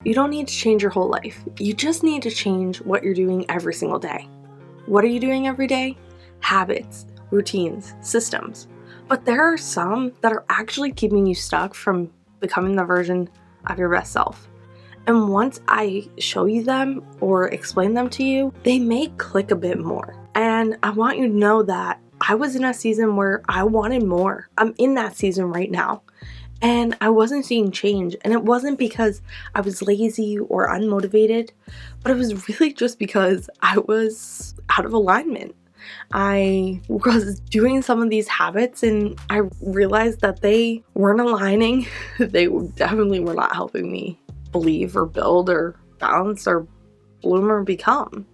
You don't need to change your whole life. You just need to change what you're doing every single day. What are you doing every day? Habits, routines, systems. But there are some that are actually keeping you stuck from becoming the version of your best self. And once I show you them or explain them to you, they may click a bit more. And I want you to know that I was in a season where I wanted more. I'm in that season right now. And I wasn't seeing change. And it wasn't because I was lazy or unmotivated, but it was really just because I was out of alignment. I was doing some of these habits and I realized that they weren't aligning. They definitely were not helping me believe or build or balance or bloom or become.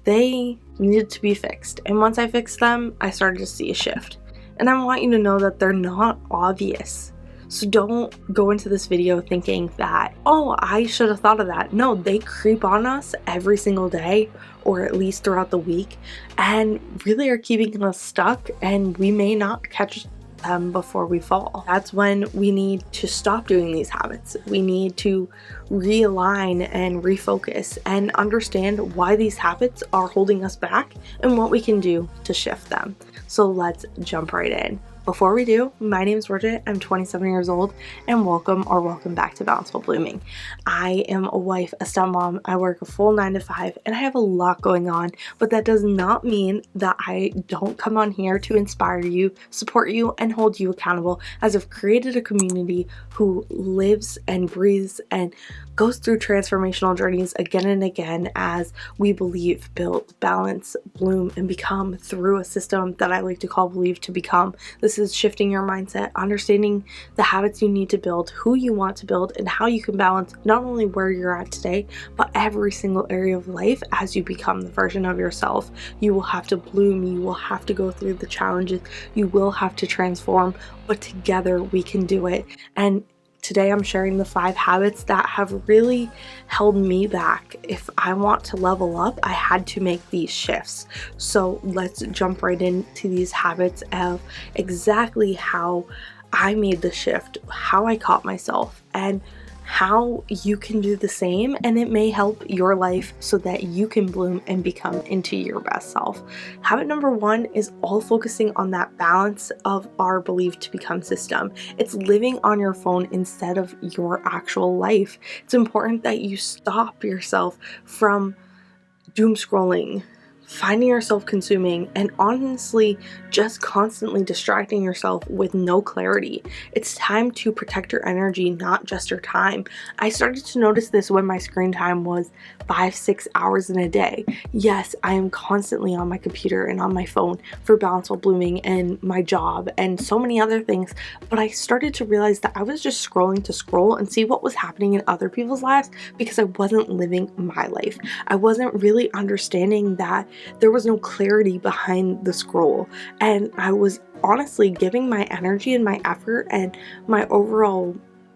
They needed to be fixed. And once I fixed them, I started to see a shift. And I want you to know that they're not obvious. So don't go into this video thinking that, oh, I should have thought of that. No, they creep on us every single day, or at least throughout the week, and really are keeping us stuck, and we may not catch them before we fall. That's when we need to stop doing these habits. We need to realign and refocus and understand why these habits are holding us back and what we can do to shift them. So let's jump right in. Before we do, my name is Bridget, I'm 27 years old, and welcome back to Balance While Blooming. I am a wife, a stepmom, I work a full 9 to 5, and I have a lot going on, but that does not mean that I don't come on here to inspire you, support you, and hold you accountable, as I've created a community who lives and breathes and goes through transformational journeys again and again as we believe, build, balance, bloom, and become through a system that I like to call Believe to Become. This is shifting your mindset, understanding the habits you need to build, who you want to build, and how you can balance not only where you're at today, but every single area of life as you become the version of yourself. You will have to bloom, you will have to go through the challenges, you will have to transform, but together we can do it. And today I'm sharing the 5 habits that have really held me back. If I want to level up, I had to make these shifts. So let's jump right into these habits of exactly how I made the shift, how I caught myself, and how you can do the same, and it may help your life so that you can bloom and become into your best self. Habit number 1 is all focusing on that balance of our Believe to Become system. It's living on your phone instead of your actual life. It's important that you stop yourself from doom scrolling, finding yourself consuming, and honestly just constantly distracting yourself with no clarity. It's time to protect your energy, not just your time. I started to notice this when my screen time was 5-6 hours in a day. Yes, I am constantly on my computer and on my phone for Balance While Blooming and my job and so many other things, but I started to realize that I was just scrolling to scroll and see what was happening in other people's lives because I wasn't living my life. I wasn't really understanding that there was no clarity behind the scroll, and I was honestly giving my energy and my effort and my overall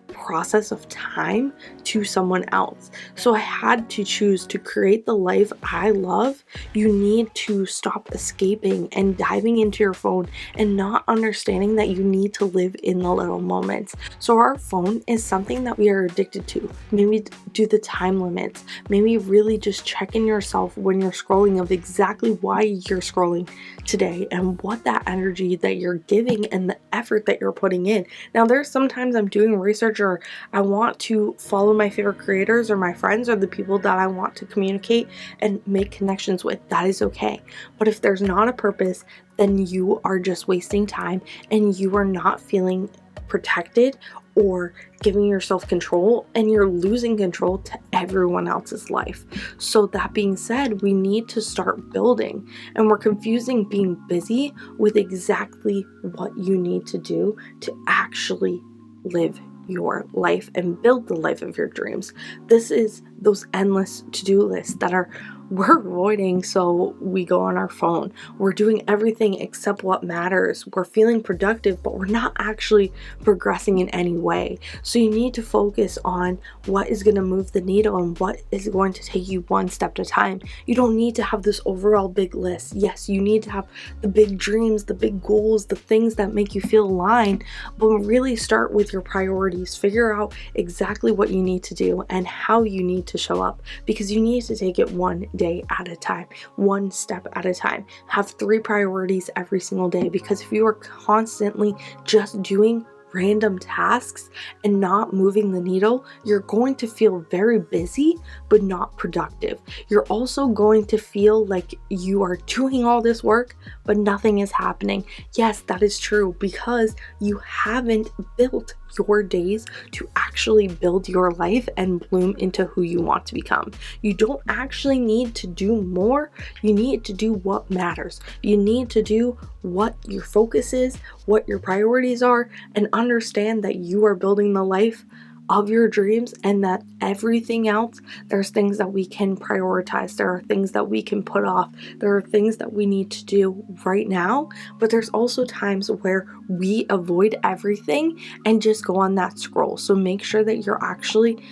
process of time to someone else. So I had to choose to create the life I love. You need to stop escaping and diving into your phone and not understanding that you need to live in the little moments. So our phone is something that we are addicted to. Maybe do the time limits. Maybe really just check in yourself when you're scrolling of exactly why you're scrolling today and what that energy that you're giving and the effort that you're putting in. Now there's sometimes I'm doing research or I want to follow my favorite creators or my friends or the people that I want to communicate and make connections with. That is okay. But if there's not a purpose, then you are just wasting time and you are not feeling protected or giving yourself control, and you're losing control to everyone else's life. So that being said, we need to start building, and we're confusing being busy with exactly what you need to do to actually live your life and build the life of your dreams. This is those endless to-do lists that are we're avoiding, so we go on our phone. We're doing everything except what matters. We're feeling productive, but we're not actually progressing in any way. So you need to focus on what is going to move the needle and what is going to take you one step at a time. You don't need to have this overall big list. Yes, you need to have the big dreams, the big goals, the things that make you feel aligned, but really start with your priorities. Figure out exactly what you need to do and how you need to show up, because you need to take it one day at a time, one step at a time. Have 3 priorities every single day, because if you are constantly just doing random tasks and not moving the needle, you're going to feel very busy but not productive. You're also going to feel like you are doing all this work but nothing is happening. Yes, that is true, because you haven't built your days to actually build your life and bloom into who you want to become. You don't actually need to do more. You need to do what matters. You need to do what your focus is, what your priorities are, and understand that you are building the life of your dreams, and that everything else, there's things that we can prioritize. There are things that we can put off. There are things that we need to do right now, but there's also times where we avoid everything and just go on that scroll. So make sure that you're actually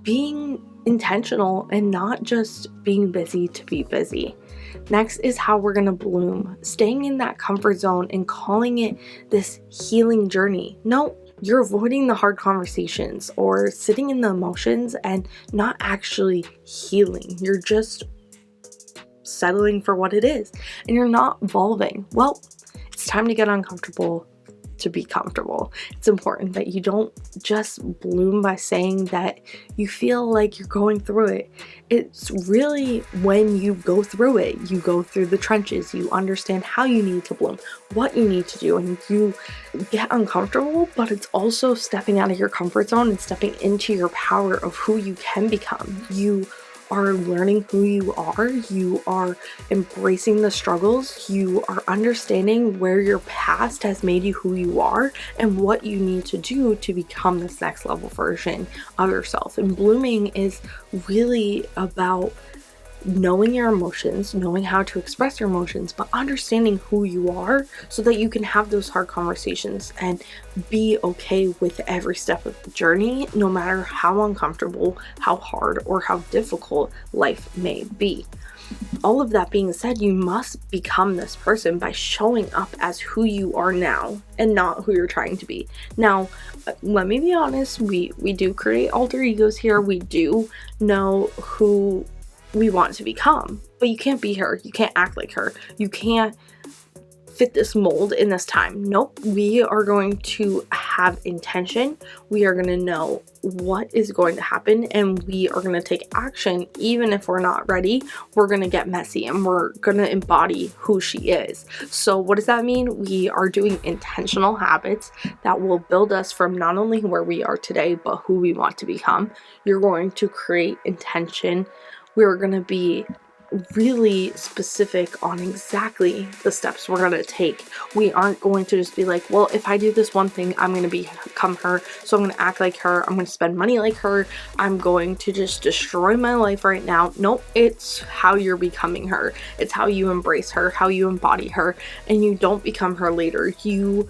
being intentional and not just being busy to be busy. Next is how we're going to bloom. Staying in that comfort zone and calling it this healing journey. No, you're avoiding the hard conversations or sitting in the emotions and not actually healing. You're just settling for what it is and you're not evolving. Well, it's time to get uncomfortable to be comfortable. It's important that you don't just bloom by saying that you feel like you're going through it. It's really when you go through it, you go through the trenches, you understand how you need to bloom, what you need to do, and you get uncomfortable, but it's also stepping out of your comfort zone and stepping into your power of who you can become. You are learning who you are embracing the struggles, you are understanding where your past has made you who you are and what you need to do to become this next level version of yourself. And blooming is really about knowing your emotions, knowing how to express your emotions, but understanding who you are so that you can have those hard conversations and be okay with every step of the journey, no matter how uncomfortable, how hard, or how difficult life may be. All of that being said, you must become this person by showing up as who you are now and not who you're trying to be. Now, let me be honest, we do create alter egos here. We do know who we want to become, but you can't be her. You can't act like her. You can't fit this mold in this time. Nope. We are going to have intention. We are going to know what is going to happen and we are going to take action. Even if we're not ready, we're going to get messy and we're going to embody who she is. So what does that mean? We are doing intentional habits that will build us from not only where we are today, but who we want to become. You're going to create intention. We're going to be really specific on exactly the steps we're going to take. We aren't going to just be like, well, if I do this one thing, I'm going to become her. So I'm going to act like her. I'm going to spend money like her. I'm going to just destroy my life right now. Nope. It's how you're becoming her. It's how you embrace her, how you embody her, and you don't become her later. You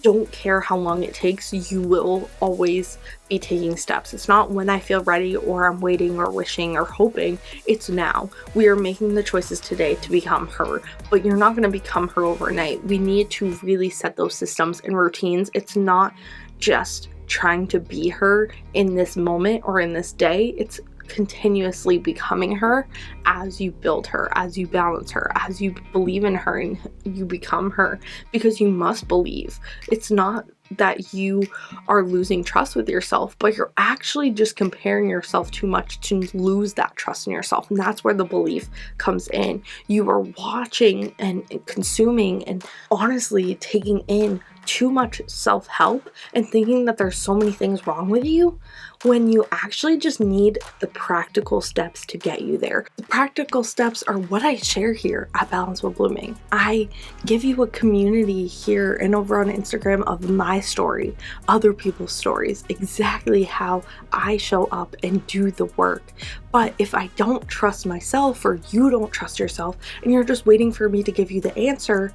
don't care how long it takes, you will always be taking steps. It's not when I feel ready or I'm waiting or wishing or hoping. It's now. We are making the choices today to become her, but you're not going to become her overnight. We need to really set those systems and routines. It's not just trying to be her in this moment or in this day. It's continuously becoming her as you build her, as you balance her, as you believe in her and you become her, because you must believe. It's not that you are losing trust with yourself, but you're actually just comparing yourself too much to lose that trust in yourself. And that's where the belief comes in. You are watching and consuming and honestly taking in too much self-help and thinking that there's so many things wrong with you, when you actually just need the practical steps to get you there. The practical steps are what I share here at Balance While Blooming. I give you a community here and over on Instagram of my story, other people's stories, exactly how I show up and do the work. But if I don't trust myself, or you don't trust yourself, and you're just waiting for me to give you the answer,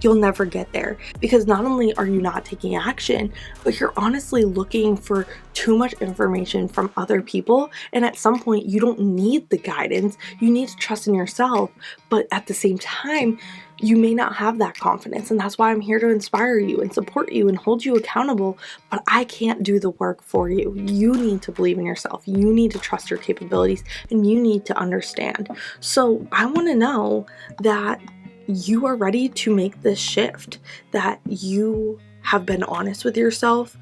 you'll never get there, because not only are you not taking action, but you're honestly looking for too much information from other people. And at some point, you don't need the guidance. You need to trust in yourself. But at the same time, you may not have that confidence. And that's why I'm here to inspire you and support you and hold you accountable. But I can't do the work for you. You need to believe in yourself. You need to trust your capabilities, and you need to understand. So I want to know that you are ready to make this shift, that you have been honest with yourself,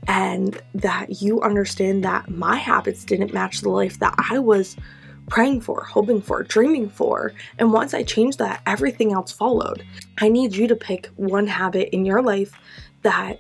and that you understand that my habits didn't match the life that I was praying for, hoping for, dreaming for. And once I changed that, everything else followed. I need you to pick one habit in your life that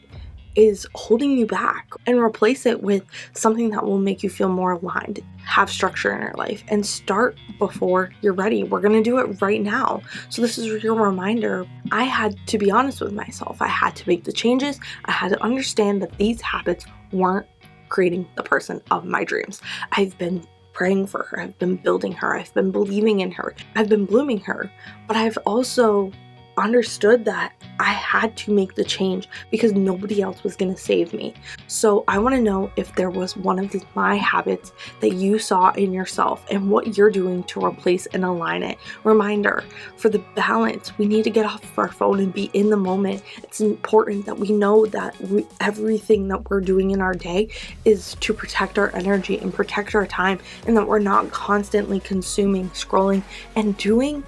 is holding you back and replace it with something that will make you feel more aligned. Have structure in your life and start before you're ready. We're going to do it right now. So this is your reminder. I had to be honest with myself. I had to make the changes. I had to understand that these habits weren't creating the person of my dreams. I've been praying for her. I've been building her. I've been believing in her. I've been blooming her. But I've also understood that I had to make the change because nobody else was going to save me. So I want to know if there was one of my habits that you saw in yourself and what you're doing to replace and align it. Reminder, for the balance, we need to get off of our phone and be in the moment. It's important that we know that everything that we're doing in our day is to protect our energy and protect our time, and that we're not constantly consuming, scrolling, and doing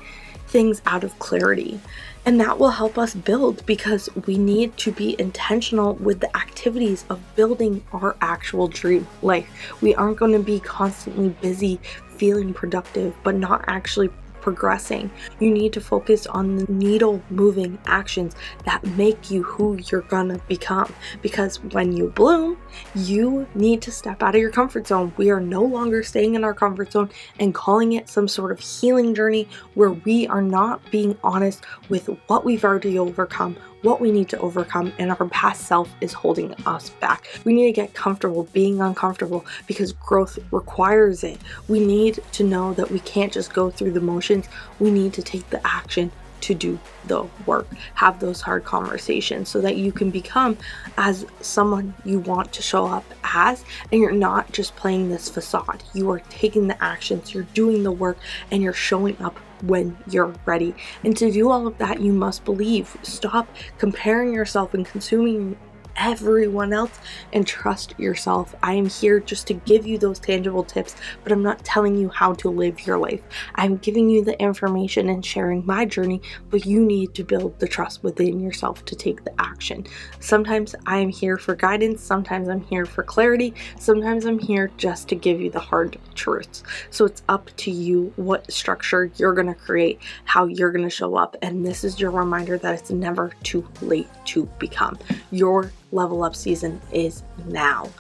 things out of clarity. And that will help us build, because we need to be intentional with the activities of building our actual dream life. We aren't going to be constantly busy feeling productive, but not actually progressing. You need to focus on the needle moving actions that make you who you're gonna become, because when you bloom, you need to step out of your comfort zone. We are no longer staying in our comfort zone and calling it some sort of healing journey where we are not being honest with what we've already overcome, what we need to overcome, and our past self is holding us back. We need to get comfortable being uncomfortable, because growth requires it. We need to know that we can't just go through the motions. We need to take the action to do the work, have those hard conversations, so that you can become as someone you want to show up as, and you're not just playing this facade. You are taking the actions, you're doing the work, and you're showing up when you're ready. And to do all of that, you must believe. Stop comparing yourself and consuming everyone else, and trust yourself. I am here just to give you those tangible tips, but I'm not telling you how to live your life. I'm giving you the information and sharing my journey, but you need to build the trust within yourself to take the action. Sometimes I am here for guidance, sometimes I'm here for clarity, sometimes I'm here just to give you the hard truths. So it's up to you what structure you're going to create, how you're going to show up, and this is your reminder that it's never too late to become. Your level up season is now.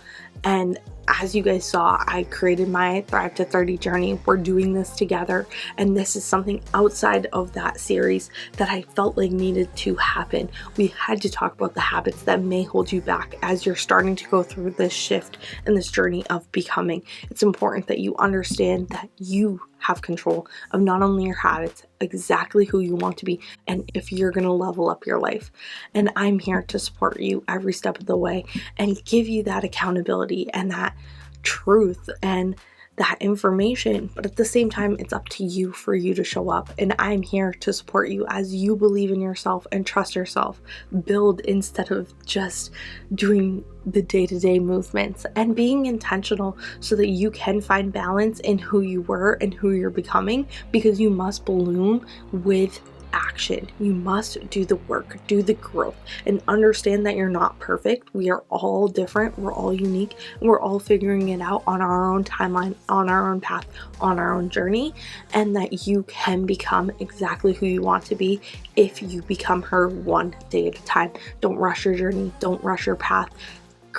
And as you guys saw, I created my Thrive to 30 journey. We're doing this together, and this is something outside of that series that I felt like needed to happen. We had to talk about the habits that may hold you back as you're starting to go through this shift and this journey of becoming. It's important that you understand that you have control of not only your habits, exactly who you want to be, and if you're going to level up your life. And I'm here to support you every step of the way and give you that accountability and that truth and that information. But at the same time, it's up to you for you to show up. And I'm here to support you as you believe in yourself and trust yourself. Build instead of just doing the day-to-day movements, and being intentional so that you can find balance in who you were and who you're becoming, because you must bloom with action. You must do the work, do the growth, and understand that you're not perfect. We are all different, we're all unique, and we're all figuring it out on our own timeline, on our own path, on our own journey, and that you can become exactly who you want to be if you become her one day at a time. Don't rush your journey, don't rush your path.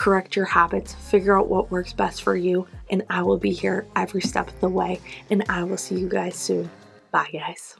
correct your habits, figure out what works best for you, and I will be here every step of the way. And I will see you guys soon. Bye, guys.